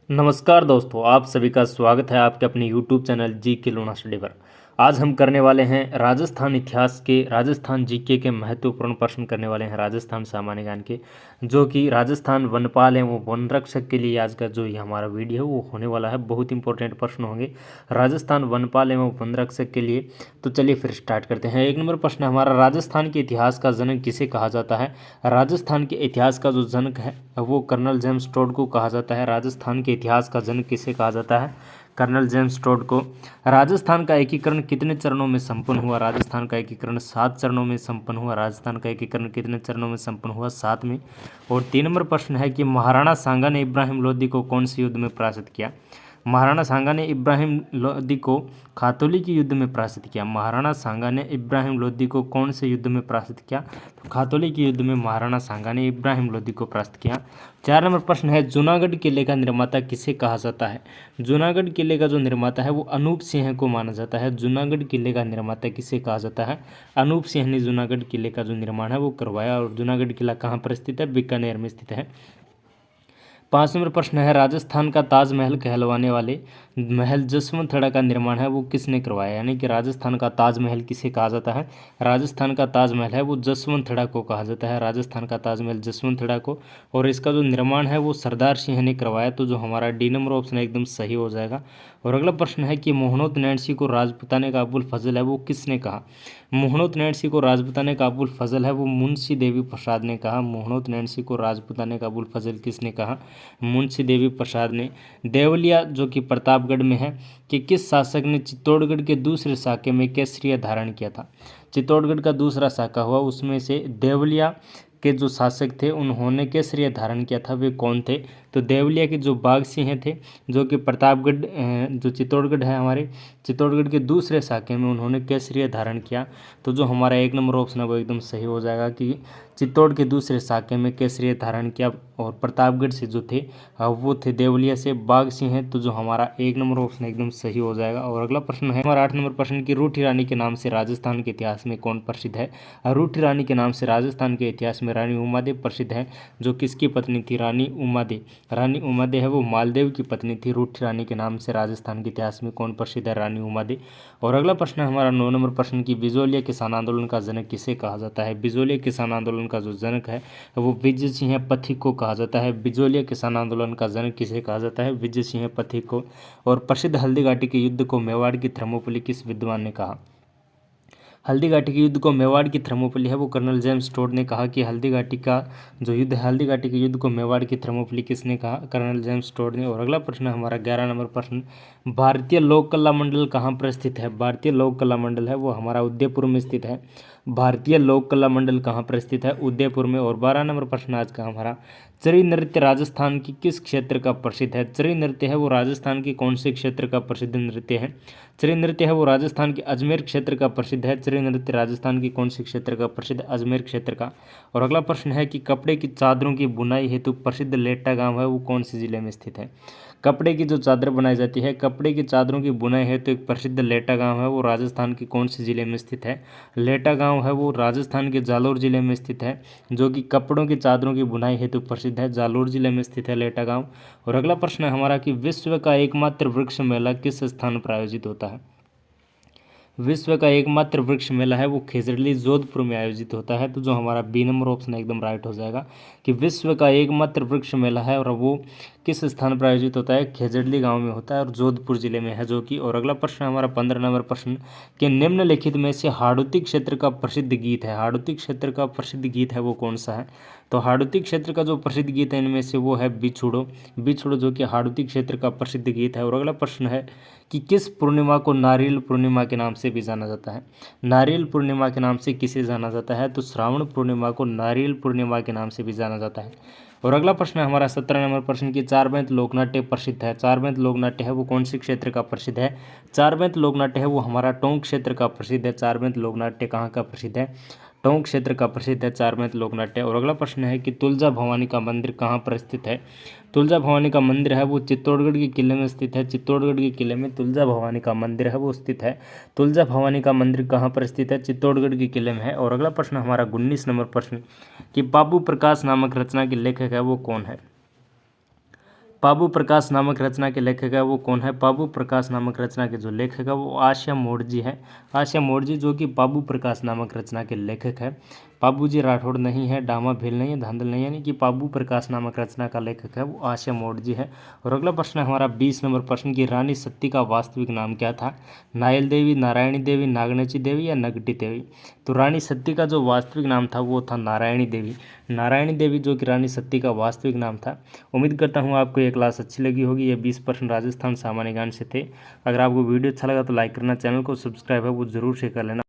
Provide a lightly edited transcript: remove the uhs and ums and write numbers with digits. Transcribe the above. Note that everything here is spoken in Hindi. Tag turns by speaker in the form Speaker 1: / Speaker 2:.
Speaker 1: नमस्कार दोस्तों, आप सभी का स्वागत है आपके अपने YouTube चैनल जी के लोना स्टडी पर। आज हम करने वाले हैं राजस्थान इतिहास के, राजस्थान जीके के महत्वपूर्ण प्रश्न करने वाले हैं राजस्थान सामान्य ज्ञान के, जो कि राजस्थान वनपाल है वो वन रक्षक के लिए आज का जो ये हमारा वीडियो है वो होने वाला है। बहुत इंपॉर्टेंट प्रश्न होंगे राजस्थान वनपाल एवं वन रक्षक के लिए। तो चलिए फिर स्टार्ट करते हैं। एक नंबर प्रश्न है हमारा, राजस्थान के इतिहास का जनक किसे कहा जाता है। राजस्थान के इतिहास का जो जनक है वो कर्नल जेम्स टोड को कहा जाता है। राजस्थान के इतिहास का जनक किसे कहा जाता है, कर्नल जेम्स टोड को। राजस्थान का एकीकरण कितने चरणों में संपन्न हुआ। राजस्थान का एकीकरण 7 चरणों में संपन्न हुआ। राजस्थान का एकीकरण कितने चरणों में संपन्न हुआ, 7 में। और 3 नंबर प्रश्न है कि महाराणा सांगा ने इब्राहिम लोदी को कौन से युद्ध में पराजित किया। महाराणा सांगा ने इब्राहिम लोदी को खातौली के युद्ध में पराजित किया। महाराणा सांगा ने इब्राहिम लोदी को कौन से युद्ध में पराजित किया, तो खातौली के युद्ध में महाराणा सांगा ने इब्राहिम लोदी को पराजित किया। 4 नंबर प्रश्न है, जूनागढ़ किले का निर्माता किसे कहा जाता है। जूनागढ़ किले का जो निर्माता है वो अनूप सिंह को माना जाता है। जूनागढ़ किले का निर्माता किसे कहा जाता है, अनूप सिंह ने जूनागढ़ किले का जो निर्माण है वो करवाया। और जूनागढ़ किला कहाँ पर स्थित है, बीकानेर में स्थित है। 5 नंबर प्रश्न है, राजस्थान का ताजमहल कहलवाने वाले महल जसवंतथड़ा का निर्माण है वो किसने करवाया। यानी कि राजस्थान का ताजमहल किसे कहा जाता है, राजस्थान का ताजमहल है वो जसवंतथड़ा को कहा जाता है। राजस्थान का ताजमहल जसवंतथड़ा को, और इसका जो निर्माण है वो सरदार सिंह ने करवाया। तो जो हमारा डी नंबर ऑप्शन है एकदम सही हो जाएगा। और अगला प्रश्न है कि मोहनोत नैन्सी को राजपुताने का अबुल फजल है वो किसने कहा। मोहनोत नैन्सी को राजपुताने का अबुल फजल है वो मुंशी देवी प्रसाद ने कहा। मोहनोत नैन्सी को राजपुताने का अबुल फजल किसने कहा, मुंशी देवी प्रसाद ने। देवलिया जो कि प्रतापगढ़ में है, कि किस शासक ने चित्तौड़गढ़ के दूसरे साके में केसरिया धारण किया था। चित्तौड़गढ़ का दूसरा साका हुआ उसमें से देवलिया के जो शासक थे उन्होंने केसरिया धारण किया था, वे कौन थे, तो देवलिया के जो बाघ सिंह थे जो कि प्रतापगढ़ जो चित्तौड़गढ़ है हमारे चित्तौड़गढ़ के दूसरे साके में उन्होंने केसरिया धारण किया। तो जो हमारा 1 नंबर ऑप्शन है वो एकदम सही हो जाएगा कि चित्तौड़ के दूसरे साके में केसरिया धारण किया। और प्रतापगढ़ से जो थे वो थे देवलिया से बाघ सिंह है। तो जो हमारा 1 नंबर ऑप्शन एकदम सही हो जाएगा। और अगला प्रश्न है हमारा 8 नंबर प्रश्न की, रूठी रानी के नाम से राजस्थान के इतिहास में कौन प्रसिद्ध है। रूठी रानी के नाम से राजस्थान के इतिहास में रानी उमादेव प्रसिद्ध है, जो किसकी पत्नी थी, रानी उमादेव। रानी उमादेव है वो मालदेव की पत्नी थी। रूठी रानी के नाम से राजस्थान के इतिहास में कौन प्रसिद्ध है, रानी उमादेव। और अगला प्रश्न है हमारा 9 नंबर प्रश्न की, बिजोलिया किसान आंदोलन का जनक किसे कहा जाता है। बिजोलिया किसान आंदोलन का जो जनक है वो विजय सिंह पथिक को कहा जाता है। बिजोलिया किसान आंदोलन का जनक किसे कहा जाता है, विजय सिंह पथिक को। और प्रसिद्ध हल्दी घाटी के युद्ध को मेवाड़ की थर्मोपली किस विद्वान ने कहा। हल्दी घाटी के युद्ध को मेवाड़ की थर्मोपली है वो कर्नल जेम्स टोड ने कहा। कि हल्दी घाटी का जो युद्ध है, हल्दी घाटी के युद्ध को मेवाड़ की थर्मोपली किसने कहा, कर्नल जेम्स टोड ने। और अगला प्रश्न है हमारा 11 नंबर प्रश्न, भारतीय लोक कला मंडल कहाँ पर स्थित है। भारतीय लोक कला मंडल है वो हमारा उदयपुर में स्थित है। भारतीय लोक कला मंडल कहाँ पर स्थित है, उदयपुर में। और 12 नंबर प्रश्न आज का हमारा, चरी नृत्य राजस्थान की किस क्षेत्र का प्रसिद्ध है। चरी नृत्य है वो राजस्थान के कौन से क्षेत्र का प्रसिद्ध नृत्य है। चरी नृत्य है वो राजस्थान के अजमेर क्षेत्र का प्रसिद्ध है। चरी नृत्य राजस्थान के कौन से क्षेत्र का प्रसिद्ध, अजमेर क्षेत्र का। और अगला प्रश्न है कि कपड़े की चादरों की बुनाई हेतु प्रसिद्ध लेटा गांव है वो कौन से जिले में स्थित है। कपड़े की जो चादर बनाई जाती है, कपड़े की चादरों की बुनाई हेतु एक प्रसिद्ध लेटा गांव है वो राजस्थान के कौन से जिले में स्थित है। लेटा गांव है वो राजस्थान के जालोर जिले में स्थित है, जो कि कपड़ों की चादरों की बुनाई हेतु प्रसिद्ध है। जालोर जिले में स्थित है लेटा गांव। और अगला प्रश्न है हमारा कि विश्व का एकमात्र वृक्ष मेला किस स्थान पर आयोजित होता है। विश्व का एकमात्र वृक्ष मेला है वो खेजड़ली जोधपुर में आयोजित होता है। तो जो हमारा बी नंबर ऑप्शन एकदम राइट हो जाएगा कि विश्व का एकमात्र वृक्ष मेला है और वो किस स्थान पर आयोजित होता है, खेजड़ली गांव में होता है और जोधपुर जिले में है जो कि। और अगला प्रश्न हमारा 15 नंबर प्रश्न कि निम्नलिखित में से हाड़ौती क्षेत्र का प्रसिद्ध गीत है। हाड़ौती क्षेत्र का प्रसिद्ध गीत है वो कौन सा है, तो हाड़ौती क्षेत्र का जो प्रसिद्ध गीत है इनमें से वो है बिछुड़ो। बिछुड़ो जो कि हाड़ौती क्षेत्र का प्रसिद्ध गीत है। और अगला प्रश्न है कि किस पूर्णिमा को नारियल पूर्णिमा के नाम से भी जाना जाता है। नारियल पूर्णिमा के नाम से किसे जाना जाता है, तो श्रावण पूर्णिमा को नारियल पूर्णिमा के नाम से भी जाना जाता है। और अगला प्रश्न है हमारा 17 नंबर प्रश्न की, चारबैंत लोकनाट्य प्रसिद्ध है। चारबैंत लोकनाट्य है वो कौन से क्षेत्र का प्रसिद्ध है। चारबैंत लोकनाट्य है वो हमारा टोंक क्षेत्र का प्रसिद्ध है। चारबैंत लोकनाट्य कहाँ का प्रसिद्ध है, टोंक क्षेत्र का प्रसिद्ध है चारबैंत लोकनाट्य। और अगला प्रश्न है कि तुलजा भवानी का मंदिर कहाँ पर स्थित है। तुलजा भवानी का मंदिर है वो चित्तौड़गढ़ के किले में स्थित है। चित्तौड़गढ़ के किले में तुलजा भवानी का मंदिर है वो स्थित है। तुलजा भवानी का मंदिर कहाँ पर स्थित है, चित्तौड़गढ़ के किले में है। और अगला प्रश्न हमारा 19 नंबर प्रश्न कि बाबू प्रकाश नामक रचना के लेखक है वो कौन है। पाबू प्रकाश नामक रचना के लेखक है वो कौन है? पाबू प्रकाश नामक रचना के जो लेखक है वो आशा मोड़जी है। आशा मोड़जी जो कि पाबू प्रकाश नामक रचना के लेखक है। पाबूजी राठौड़ नहीं है, डामा भील नहीं है, धांधल नहीं है, यानी कि पाबू प्रकाश नामक रचना का लेखक है वो आशा मोड़जी है। और अगला प्रश्न है हमारा 20 नंबर प्रश्न की रानी सती का वास्तविक नाम क्या था? नायल देवी, नारायणी देवी, नागनची देवी या नगटी देवी? तो रानी सती का जो वास्तविक नाम था वो था नारायणी देवी। नारायणी देवी जो कि रानी सती का वास्तविक नाम था। उम्मीद करता हूँ आपको ये क्लास अच्छी लगी होगी। ये 20% राजस्थान सामान्य ज्ञान से थे। अगर आपको वीडियो अच्छा लगा तो लाइक करना, चैनल को सब्सक्राइब है वो जरूर से कर लेना।